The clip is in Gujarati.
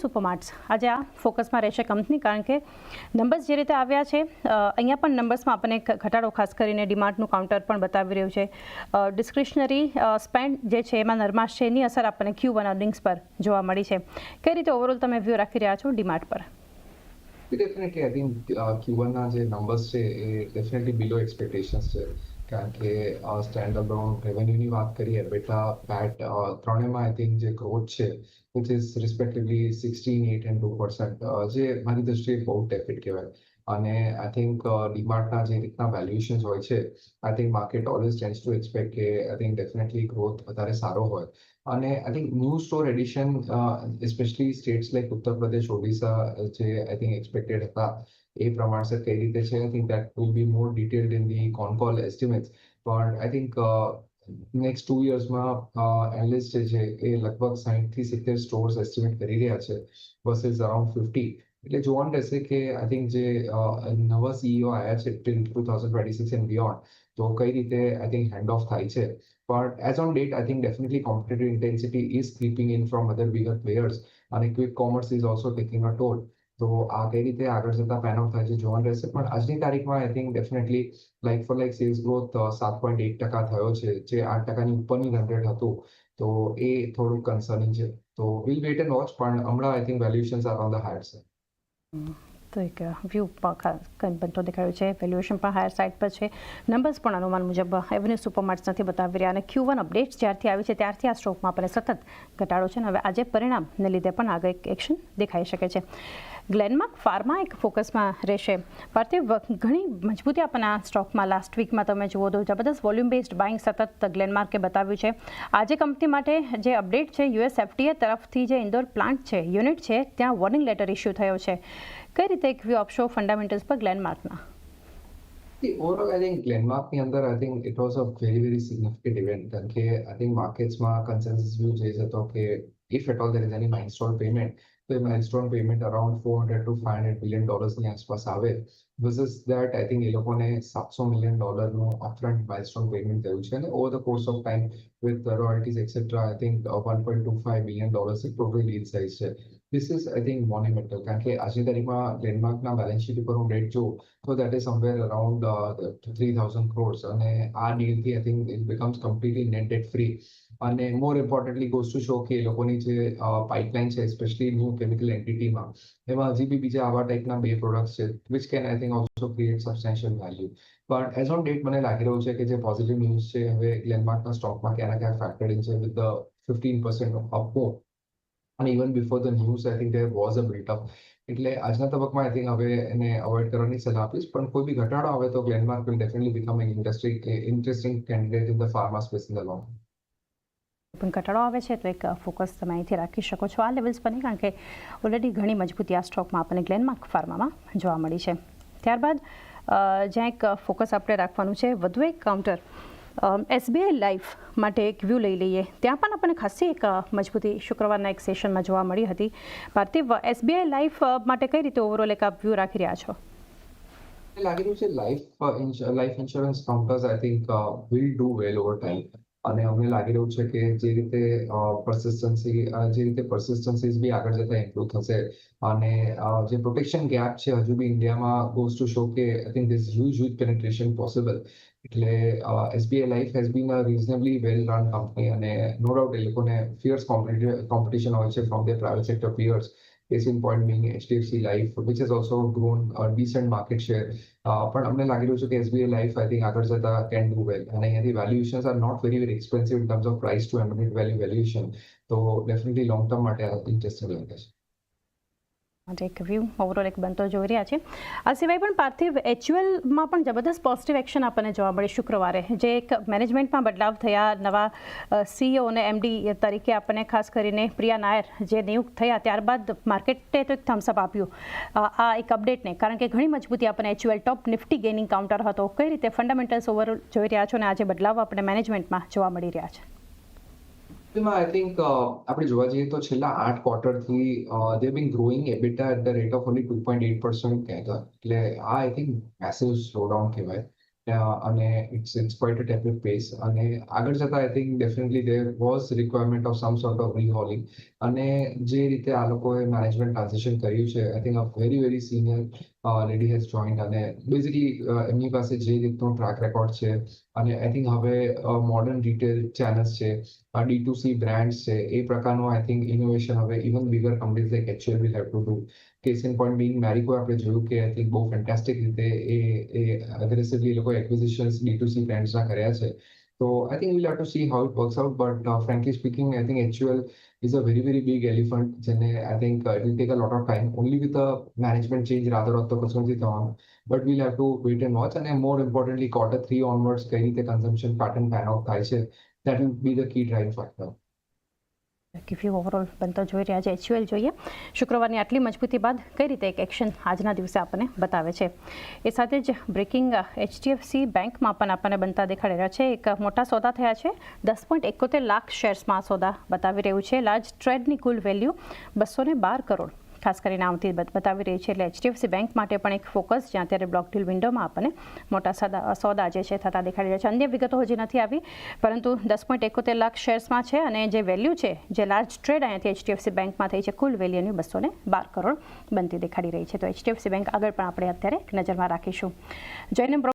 સુપરમાર્ટ્સ આજે આ ફોકસમાં રહેશે કંપની, કારણ કે નંબર્સ જે રીતે આવ્યા છે અહીંયા પણ નંબર્સમાં આપણને ઘટાડો ખાસ કરીને ડીમાર્ટનું કાઉન્ટર પણ બતાવી રહ્યું છે. ડિસ્ક્રિશનરી સ્પેન્ડ જે છે એમાં નરમાશ છે, એની અસર આપણને Q1 અર્નિંગ્સ પર જોવા મળી છે. કઈ રીતે ઓવરઓલ તમે વ્યૂ રાખી રહ્યા છો ડીમાર્ટ પર? Definitely, I think Q1 ના જે નંબર્સ છે એ ડેફિનેટલી બિલો એક્સપેક્ટેશન્સ છે, કારણ કે સ્ટેન્ડ અલોન રેવન્યુની વાત કરીએ, બેટા પેટ ત્રણેયમાં આઈ થિંક જે ગ્રોથ છે વિચ ઇઝ રિસ્પેક્ટિવલી 16, 8 and 2%, જે મારી દ્રષ્ટિએ બહુ ટેપિડ કહેવાય. અને આઈ થિંક ડીમાર્ટના જે રીતના વેલ્યુએશન્સ હોય છે, I think market always tends to expect કે આઈ થિંક ડેફિનેટલી ગ્રોથ વધારે સારો હોય. અને I think new store addition specially states like Uttar Pradesh, Odisha જે આઈ થિંક એક્સપેક્ટેડ હતા એ પ્રમાણસર કઈ રીતે છે, I think that will be more detailed in the call એસ્ટિમેટ્સ. પણ આઈ થિંક નેક્સ્ટ 2 yearsમાં એનાલિસ્ટ જે છે એ લગભગ 60 થી 70 સ્ટોર્સ એસ્ટિમેટ કરી રહ્યા છે વર્સિસ અરાઉન્ડ 50. એટલે જોવાનું રહેશે કે આઈ થિંક જે નવા સીઈઓ આવ્યા છે ટિલ 2026 એન્ડ બિયોન્ડ, તો કઈ રીતે આઈ થિંક હેન્ડ ઓફ થાય છે. But as on date, I think definitely competitive intensity is creeping in from other bigger players, and quick commerce is also taking a toll. તો આ કઈ રીતે આગળ જતા પેન આઉટ થાય છે જોવાનું રહેશે. પણ આજની તારીખમાં I think definitely like for like sales growth 7.8% થયો છે, જે 8%ની ઉપરની રન રેટ હતું, તો એ થોડું કન્સર્નિંગ છે. તો વિલ વેટ એન્ડ વોચ, પણ હમણાં I think valuations are on the higher side. તો એક વ્યૂ બનતો દેખાયો છે, વેલ્યુએશન પણ હાયર સાઇડ પર છે. નંબર્સ પણ અનુમાન મુજબ એવન્યુ સુપરમાર્ટ્સ નથી બતાવી રહ્યા, અને Q1 અપડેટ્સ જ્યારથી આવી છે ત્યારથી આ સ્ટોકમાં આપણને સતત ઘટાડો છે, અને હવે આજે પરિણામને લીધે પણ આગળ એક એક્શન દેખાઈ શકે છે. ગ્લેનમાર્ક ફાર્મા એક ફોકસમાં રહેશે. પાર્થિવ, ઘણી મજબૂતી આપણને આ સ્ટોકમાં લાસ્ટ વીકમાં તમે જુઓ તો જબરદસ્ત વોલ્યુમ બેઝડ બાઇંગ સતત ગ્લેનમાર્કે બતાવ્યું છે. આજે કંપની માટે જે અપડેટ છે, US FDA તરફથી જે ઇન્દોર પ્લાન્ટ છે, યુનિટ છે, ત્યાં વોર્નિંગ લેટર ઇસ્યુ થયો છે. કઈ રીતે એક વ્યૂ આપશો ફંડામેન્ટલ્સ પર ગ્લેનમાર્કના? ઓવરઓલ આઈ થિંક ગ્લેનમાર્કની અંદર I think it was a very significant event, કારણ કે આઈ થિંક માર્કેટ્સમાં કન્સેન્સસ વ્યૂ જે હતો કે if at all there is any milestone payment, તો એ milestone payment around $400 to $500 billion ની આસપાસ આવે. વર્સિસ દેટ આઈ થિંક એ લોકોને $700 million અપફ્રન્ટ માઇલસ્ટોન પેમેન્ટ થયું છે, અને over the course of time with royalties etcetera I think $1.25 billion total deal size છે. This is, I think, monumental, કારણ કે આજની તારીખમાં ગ્લેનમાર્કના બેલેન્સ શીટ ઉપર હું રેટ જોઉં તો that is somewhere around 3,000 crores, અને આ ડીલથી I think it becomes completely net debt free. અને more importantly goes to show કે એ લોકોની જે પાઇપલાઇન છે, સ્પેશિયલી ન્યૂ કેમિકલ એન્ટિટીમાં, એમાં હજી બી બીજા આવા ટાઈપના 2 પ્રોડક્ટ્સ છે which can I think also create substantial value. પણ એઝ ઓન ડેટ મને લાગી રહ્યું છે કે જે પોઝિટિવ ન્યૂઝ છે હવે ગ્લેનમાર્કના સ્ટોકમાં ક્યાં ક્યાં ફેક્ટર્ડ ઇન છે વિથ ધ 15% અપમૂવ. અને even before the news I think there was a built-up. એટલે આજના તબક્કામાં આઈ થિંક હવે એને અવોઇડ કરવાની સલાહ આપીશ, પણ કોઈ બી ઘટાડો આવે તો Glenmark will definitely become an interesting candidate in the pharma space in the long. પણ ઘટાડો આવે છે તો એક ફોકસ તમે અહીંથી રાખી શકો છો આ લેવલ્સ પર, કારણ કે ઓલરેડી ઘણી મજબૂતી આ સ્ટોકમાં આપણને ગ્લેનમાર્ક ફાર્મામાં જોવા મળી છે. ત્યારબાદ જ્યાં એક ફોકસ આપણે રાખવાનું છે, વધુ એક કાઉન્ટર SBI લાઈફ માટે એક વ્યૂ લઈ લઈએ. ત્યાં પણ આપણને ખાસી એક મજબૂતી શુક્રવારના એક સેશનમાં જોવા મળી હતી. પાર્થિવ, SBI લાઈફ માટે કઈ રીતે ઓવરઓલ એક આપ વ્યૂ રાખી રહ્યા છો? લાગી રહ્યું છે life insurance counters I think will do well over time. અને અમને લાગી રહ્યું છે કે જે રીતે પરસિસ્ટન્સીઝ બી આગળ જતા ઇમ્પ્રુવ થશે, અને જે પ્રોટેક્શન ગેપ છે હજુ બી ઇન્ડિયામાં ગોઝ ટુ શો કે I think this huge penetration possible. એટલે SBI life has been a reasonably well run company, અને નો ડાઉટ એ લોકોને ફિયર્સ કોમ્પિટિશન હોય છે from the private sector peers. Case in point being HDFC Life, which has also grown a decent market share. પણ અમને લાગી રહ્યું છે કે SBI Life આઈ થિંક આગળ જતા કેન ડુ વેલ, અને અહીંયાથી valuations are not very expensive in terms of price to embedded value valuation. તો ડેફિનેટલી લોંગ ટર્મ માટે ઇન્ટરેસ્ટિંગ લાગે છે. એક વ્યૂ ઓવરઓલ એક બનતો જોઈ રહ્યા છે. આ સિવાય પણ પાર્થિવ, HULમાં પણ જબરદસ્ત પોઝિટિવ એક્શન આપણને જોવા મળી શુક્રવારે, જે એક મેનેજમેન્ટમાં બદલાવ થયા, નવા CEO અને MD તરીકે આપણને ખાસ કરીને પ્રિયા નાયર જે નિયુક્ત થયા, ત્યારબાદ માર્કેટે તો એક થમ્સઅપ આપ્યું આ એક અપડેટને, કારણ કે ઘણી મજબૂતી આપણને HUL ટોપ નિફ્ટી ગેઇનિંગ કાઉન્ટર હતો. કઈ રીતે ફંડામેન્ટલ્સ ઓવરઓલ જોઈ રહ્યા છો, અને આજે બદલાવ આપણે મેનેજમેન્ટમાં જોવા મળી રહ્યા છે? આઈ થિંક આપણે જોવા જઈએ તો છેલ્લા 8 ક્વાર્ટરથી they been growing EBITDA at the rate of only 2.8% કહેતા. એટલે આ આઈ થિંક મેસિવ સ્લોડાઉન કહેવાય. અને ઇટ્સ ક્વાઇટ અ ટેપિડ પેસ અને આગળ જતા I think definitely there was requirement of some sort of rehauling અને જે રીતે આ લોકોએ મેનેજમેન્ટ ટ્રાન્ઝિશન કર્યું છે I think a very senior lady has joined અને બેઝિકલી એમની પાસે જે રીતનું ટ્રેક રેકોર્ડ છે અને આઈ થિંક હવે મોડર્ન રિટેલ ચેનલ્સ છે D2C બ્રાન્ડ્સ છે એ પ્રકારનું આઈ થિંક ઇનોવેશન હવે even bigger companies like HUL will have to do case in point Bing Marico આપણે જોયું કે આઈ થિંક બહુ ફેન્ટાસ્ટિક રીતે એ અગ્રેસિવલી એ લોકો એક્વિઝિશન્સ D2C બ્રાન્ડ્સના કર્યા છે તો I think we'll have to see how it works out but frankly speaking I think HUL is a very big elephant જેને I think it will take a lot of time only with a management change rather of the કશું નથી થવાનું but we'll have to wait and watch and more importantly Q3 onwards કઈ રીતે consumption pattern pan out થાય છે that will be the key driving factor. View overall બનતો જોઈ રહ્યા છે HUL જોઈએ શુક્રવારની આટલી મજબૂતી બાદ કઈ રીતે એક એક્શન આજના દિવસે આપણને બતાવે છે એ સાથે જ બ્રેકિંગ HDFC બેંકમાં પણ આપણને બનતા દેખાડી રહ્યા છે એક મોટા સોદા થયા છે 10.71 લાખ શેર્સમાં સોદા બતાવી રહ્યું છે લાર્જ ટ્રેડની કુલ વેલ્યુ 212 કરોડ ખાસ કરીને આવતી બતાવી રહી છે એટલે HDFC બેંક માટે પણ એક ફોકસ જ્યાં અત્યારે બ્લોક ડીલ વિન્ડોમાં આપણને મોટા સોદા જે છે થતા દેખાડી રહ્યા છે અન્ય વિગતો હજી નથી આવી પરંતુ 10.71 લાખ શેર્સમાં છે અને જે વેલ્યુ છે જે લાર્જ ટ્રેડ અહીંયાથી HDFC બેંકમાં થઈ છે કુલ વેલ્યુની 212 કરોડ બનતી દેખાડી રહી છે તો HDFC બેંક આગળ પણ આપણે અત્યારે એક નજરમાં રાખીશું જઈને